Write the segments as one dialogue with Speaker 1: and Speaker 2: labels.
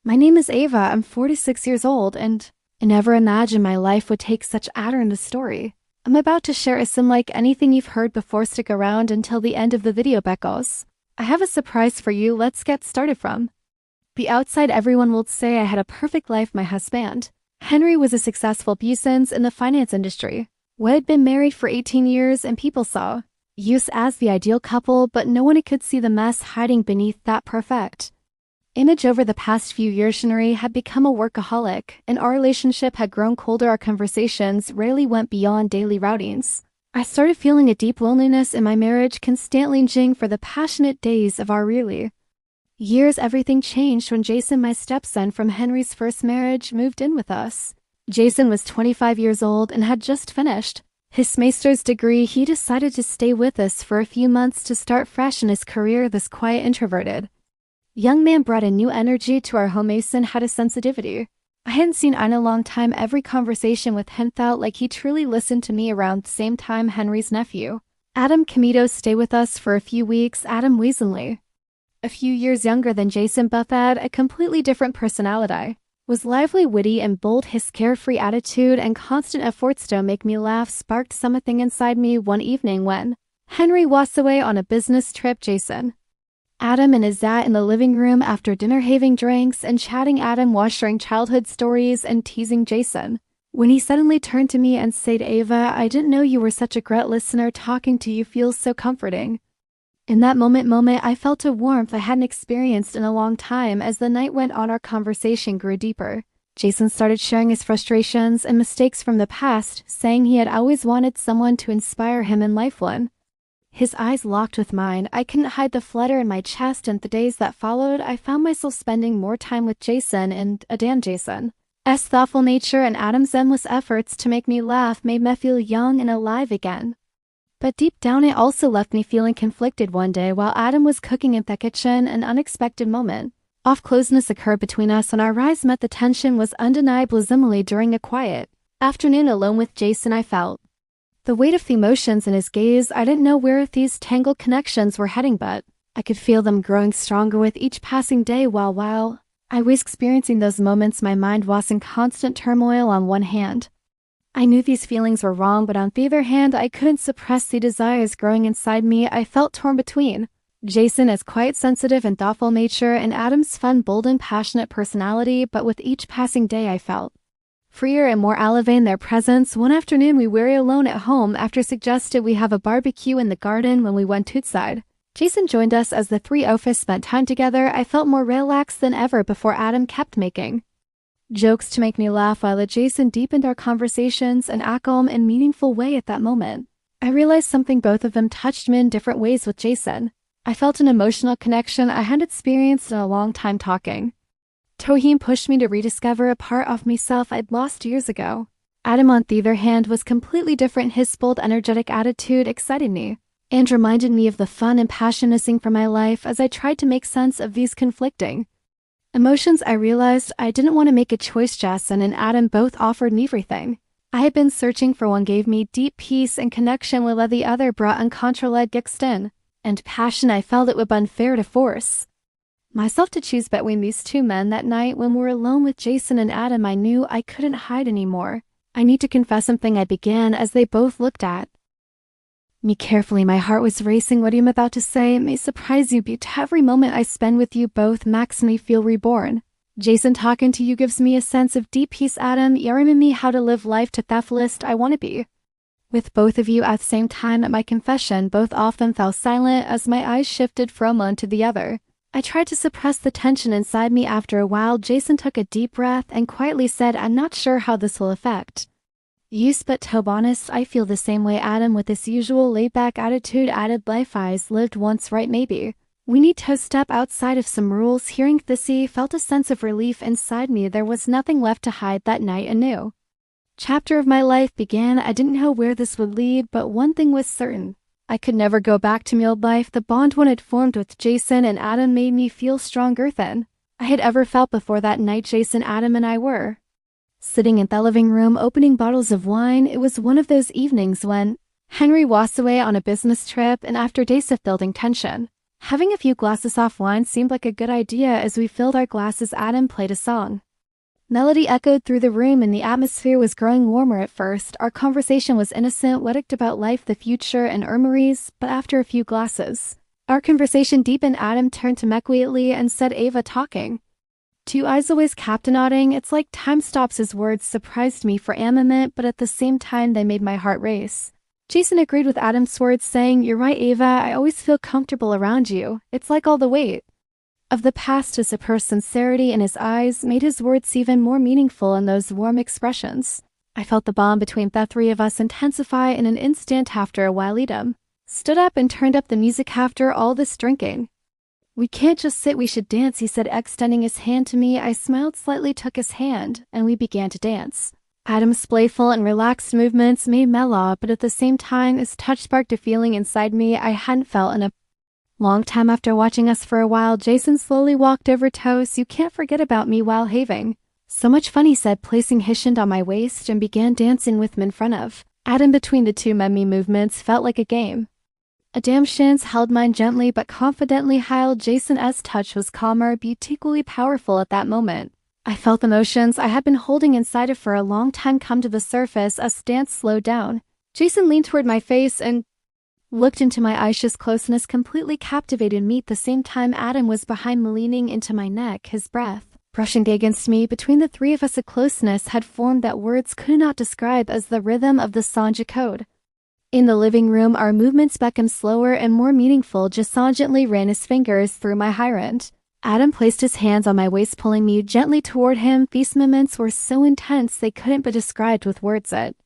Speaker 1: My name is Ava. I'm 46 years old, and I never imagined my life would take such a turn in the story. I'm about to share a sim like anything you've heard before. Stick around until the end of the video, Beckos. I have a surprise for you. Let's get started from the outside. Everyone will say I had a perfect life. My husband, Henry, was a successful business in the finance industry. We had been married for 18 years and people saw us as the ideal couple, but no one could see the mess hiding beneath that perfect image. Over the past few years, Henry had become a workaholic, and our relationship had grown colder. Our conversations rarely went beyond daily routines. I started feeling a deep loneliness in my marriage, constantly longing for the passionate days of our early years. Everything changed when Jason, my stepson from Henry's first marriage, moved in with us. Jason was 25 years old and had just finished his master's degree. He decided to stay with us for a few months to start fresh in his career. This quiet, introverted young man brought a new energy to our home. Mason had a sensitivity I hadn't seen in a long time. Every conversation with him felt like he truly listened to me. Around the same time, Henry's nephew, Adam Camito, stayed with us for a few weeks. Adam, Weasley, a few years younger than Jason, but had a completely different personality, was lively, witty, and bold. His carefree attitude and constant efforts to make me laugh sparked something inside me. One evening when Henry was away on a business trip, Jason, Adam and his dad in the living room after dinner, having drinks and chatting. Adam was sharing childhood stories and teasing Jason when he suddenly turned to me and said, "Ava, I didn't know you were such a great listener. Talking to you feels so comforting." In that moment, I felt a warmth I hadn't experienced in a long time. As the night went on, our conversation grew deeper. Jason started sharing his frustrations and mistakes from the past, saying he had always wanted someone to inspire him in life. When his eyes locked with mine, I couldn't hide the flutter in my chest, and the days that followed, I found myself spending more time with Jason and Jason's thoughtful nature and Adam's endless efforts to make me laugh made me feel young and alive again. But deep down, it also left me feeling conflicted. One day, while Adam was cooking in the kitchen, an unexpected moment of closeness occurred between us, and our eyes met. The tension was undeniable. Similarly, during a quiet afternoon alone with Jason, I felt the weight of the emotions in his gaze. I didn't know where these tangled connections were heading, but I could feel them growing stronger with each passing day. While I was experiencing those moments, my mind was in constant turmoil. On one hand, I knew these feelings were wrong, but on the other hand, I couldn't suppress the desires growing inside me. I felt torn between Jason's quiet, sensitive, and thoughtful nature and Adam's fun, bold, and passionate personality, but with each passing day, I felt freer and more elevated in their presence. One afternoon, we were alone at home after suggested we have a barbecue in the garden. When we went outside, Jason joined us. As the three of us spent time together, I felt more relaxed than ever before. Adam kept making jokes to make me laugh, while Jason deepened our conversations in a calm and meaningful way. At that moment, I realized something. Both of them touched me in different ways. With Jason, I felt an emotional connection I hadn't experienced in a long time. Talking to him pushed me to rediscover a part of myself I'd lost years ago. Adam, on the other hand, was completely different. His bold, energetic attitude excited me and reminded me of the fun and passion missing from my life. As I tried to make sense of these conflicting emotions, I realized I didn't want to make a choice. Jason and Adam both offered me everything I had been searching for. One gave me deep peace and connection, while the other brought uncontrolled excitement and passion. I felt it would be unfair to force myself to choose between these two men. That night, when we were alone with Jason and Adam, I knew I couldn't hide anymore. I need to confess something, I began, as they both looked at me carefully. My heart was racing. What I'm about to say may surprise you, but every moment I spend with you both makes me feel reborn. Jason, talking to you gives me a sense of deep peace. Adam, you're reminding me how to live life to the fullest. I want to be with both of you at the same time. At my confession, both often fell silent as my eyes shifted from one to the other. I tried to suppress the tension inside me. After a while, Jason took a deep breath and quietly said, "I'm not sure how this will affect you, but to be honest, I feel the same way." Adam, with his usual laid-back attitude, added, "Life I's lived once, right? Maybe we need to step outside of some rules." Hearing this, he felt a sense of relief inside me. There was nothing left to hide. That night, a new chapter of my life began. I didn't know where this would lead, but one thing was certain. I could never go back to my old life. The bond one had formed with Jason and Adam made me feel stronger than I had ever felt before. That night, Jason, Adam, and I were sitting in the living room, opening bottles of wine. It was one of those evenings when Henry was away on a business trip, and after days of building tension, Having a few glasses off wine seemed like a good idea as we filled our glasses. Adam played a song. Melody echoed through the room and the atmosphere was growing warmer at first. Our conversation was innocent, what about life, the future, and armories, but after a few glasses, our conversation deepened. Adam turned to me quietly and said, "Ava, talking." Two eyes always kept nodding. It's like time stops. His words surprised me for a moment, but at the same time they made my heart race. Jason agreed with Adam's words, saying, "You're right, Ava, I always feel comfortable around you. It's like all the weight of the past is a person's sincerity in his eyes made his words even more meaningful in those warm expressions. I felt the bond between the three of us intensify in an instant. After a while, Adam stood up and turned up the music. After all this drinking, we can't just sit, we should dance, he said, extending his hand to me. I smiled slightly, took his hand, and we began to dance. Adam's playful and relaxed movements made me laugh, but at the same time his touch sparked a feeling inside me I hadn't felt in a long time. After watching us for a while, Jason slowly walked over to us. "You can't forget about me while having so much fun," he said, placing his hand on my waist and began dancing with me in front of Adam. Between the two men, movements felt like a game. Adam's hands held mine gently but confidently. While Jason's touch was calmer, but equally powerful at that moment. I felt emotions I had been holding inside of for a long time come to the surface. As dance slowed down, Jason leaned toward my face and looked into my eyes. His closeness completely captivated me. At the same time, Adam was behind me, leaning into my neck, his breath brushing against me. Between the three of us, a closeness had formed that words could not describe. As the rhythm of the song echoed in the living room, our movements became slower and more meaningful. Jason gently ran his fingers through my hair and Adam placed his hands on my waist, pulling me gently toward him. These moments were so intense they couldn't be described with words. It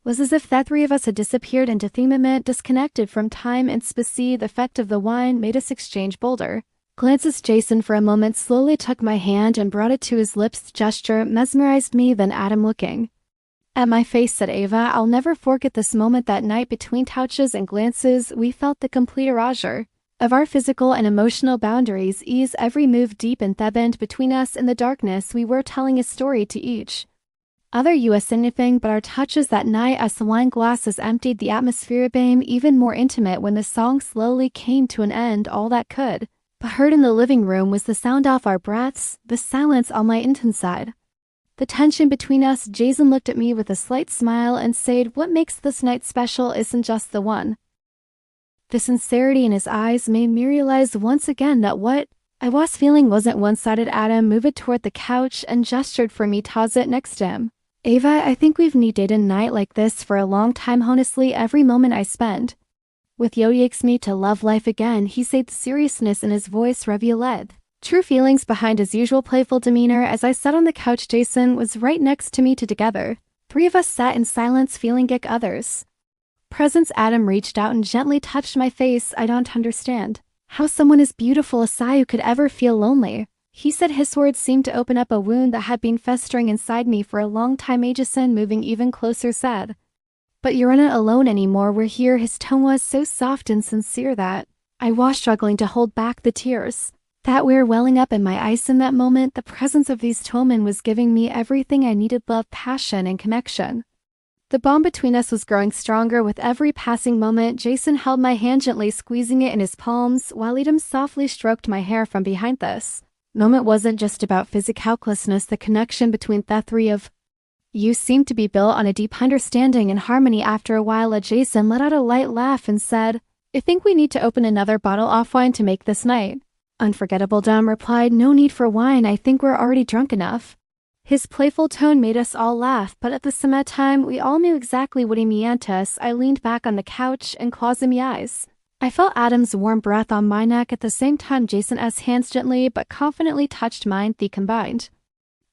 Speaker 1: was as if the three of us had disappeared into the moment, disconnected from time and space. The effect of the wine made us exchange bolder glances. Jason for a moment slowly took my hand and brought it to his lips. The gesture mesmerized me. Then Adam, looking at my face, said, "Ava, I'll never forget this moment. That night, between touches and glances, we felt the complete erasure of our physical and emotional boundaries. Every move deepened the bond between us. In the darkness, we were telling a story to each other. US anything but our touches that night. As the wine glasses emptied, the atmosphere became even more intimate. When the song slowly came to an end, all that could be heard in the living room was the sound of our breaths, the silence on my inside, the tension between us. Jason looked at me with a slight smile and said, "What makes this night special isn't just the one." The sincerity in his eyes made me realize once again that what I was feeling wasn't one-sided. Adam moved toward the couch and gestured for me to sit next to him. "Ava, I think we've needed a night like this for a long time. Honestly, every moment I spend with you makes me to love life again," he said, the seriousness in his voice revealed true feelings behind his usual playful demeanor. As I sat on the couch, Jason was right next to me. Together, three of us sat in silence, feeling each other's presence. Adam reached out and gently touched my face. "I don't understand how someone as beautiful as you could ever feel lonely," he said. His words seemed to open up a wound that had been festering inside me for a long time. Jason, moving even closer, said, "But you're not alone anymore. We're here." His tone was so soft and sincere that I was struggling to hold back the tears that were welling up in my eyes. In that moment, the presence of these two men was giving me everything I needed: love, passion, and connection. The bond between us was growing stronger with every passing moment. Jason held my hand gently, squeezing it in his palms, while Adam softly stroked my hair from behind. This moment wasn't just about physical closeness. The connection between the three of you seemed to be built on a deep understanding and harmony. After a while, Jason let out a light laugh and said, "I think we need to open another bottle of wine to make this night unforgettable." Dom replied, "No need for wine. I think we're already drunk enough." His playful tone made us all laugh, but at the same time, we all knew exactly what he meant us. I leaned back on the couch and closed my eyes. I felt Adam's warm breath on my neck. At the same time, Jason's hands gently but confidently touched mine. The combined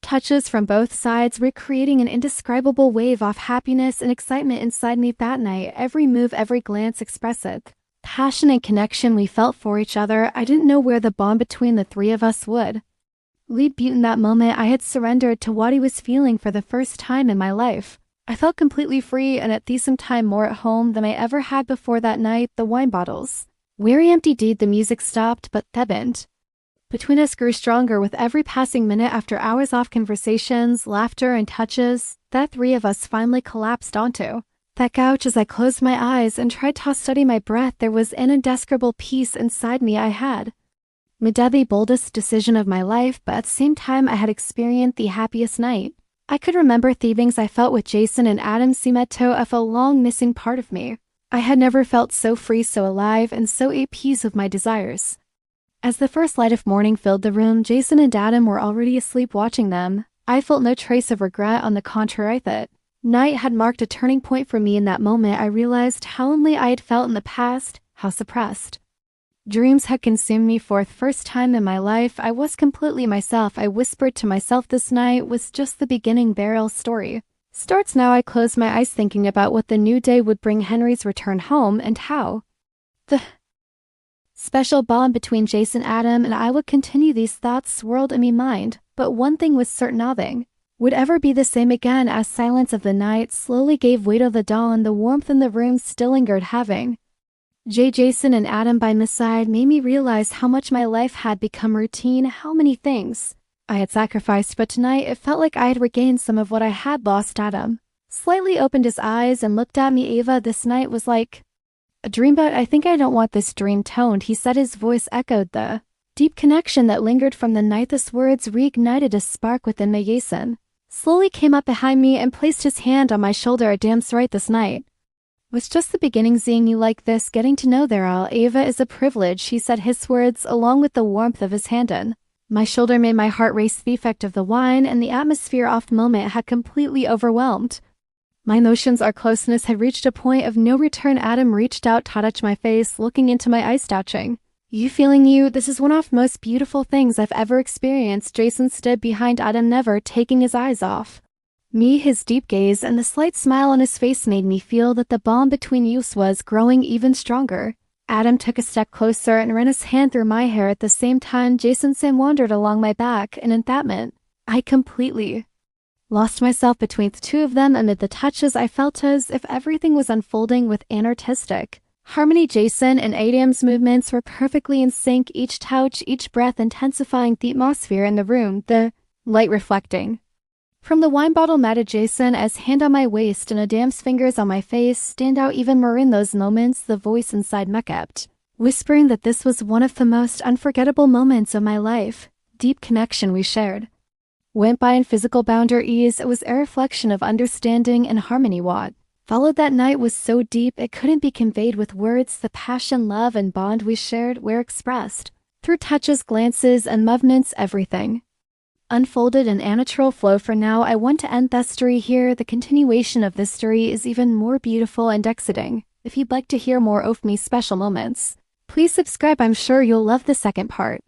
Speaker 1: touches from both sides were creating an indescribable wave of happiness and excitement inside me that night. Every move, every glance expressed passion and connection we felt for each other. I didn't know where the bond between the three of us would lead, but in that moment I had surrendered to what he was feeling for the first time in my life. I felt completely free and at the same time more at home than I ever had before. That night, the wine bottles were empty. The music stopped, but the bond between us grew stronger with every passing minute. After hours of conversations, laughter, and touches, the three of us finally collapsed onto That couch, as I closed my eyes and tried to study my breath, there was an indescribable peace inside me I had. Made the boldest decision of my life, but at the same time I had experienced the happiest night. I could remember feelings I felt with Jason and Adam seemed to of a long missing part of me. I had never felt so free, so alive, and so at peace with my desires. As the first light of morning filled the room, Jason and Adam were already asleep watching them. I felt no trace of regret, on the contrary. That night had marked a turning point for me. In that moment, I realized how lonely I had felt in the past, how suppressed. Dreams had consumed me for the first time in my life. I was completely myself. I whispered to myself this night was just the beginning. Betrayal story starts now. I closed my eyes thinking about what the new day would bring, Henry's return home, and how the special bond between Jason, Adam, and I would continue. These thoughts swirled in my mind, but one thing was certain: nothing would ever be the same again. As silence of the night slowly gave way to the dawn, the warmth in the room still lingered. Having Jason and Adam by my side made me realize how much my life had become routine, how many things I had sacrificed, but tonight it felt like I had regained some of what I had lost. Adam slightly opened his eyes and looked at me. Ava, this night was like a dream, but I think I don't want this dream toned, he said. His voice echoed the deep connection that lingered from the night. These words reignited a spark within me. Jason slowly came up behind me and placed his hand on my shoulder. Adam's right, this night was just the beginning. Seeing you like this, getting to know Daryl, Ava, is a privilege, he said. His words, along with the warmth of his hand on my shoulder, made my heart race. The effect of the wine and the atmosphere off moment had completely overwhelmed my notions. Our closeness had reached a point of no return. Adam reached out to touch my face, looking into my eyes, touching you, feeling you. This is one of the most beautiful things I've ever experienced. Jason stood behind Adam, never taking his eyes off me. His deep gaze and the slight smile on his face made me feel that the bond between us was growing even stronger. Adam took a step closer and ran his hand through my hair. At the same time, Jason's hand wandered along my back, and in that moment, I completely lost myself between the two of them. Amid the touches, I felt as if everything was unfolding with an artistic harmony. Jason and Adam's movements were perfectly in sync, each touch, each breath intensifying the atmosphere in the room, the light reflecting from the wine bottle matted Jason as hand on my waist and Adam's fingers on my face stand out even more in those moments. The voice inside me kept whispering that this was one of the most unforgettable moments of my life. Deep connection we shared went by in physical boundaries. It was a reflection of understanding and harmony. What followed that night was so deep it couldn't be conveyed with words. The passion, love, and bond we shared were expressed through touches, glances, and movements. Everything unfolded in a natural flow. For now, I want to end this story here. The continuation of this story is even more beautiful and exciting. If you'd like to hear more of me special moments, please subscribe. I'm sure you'll love the second part.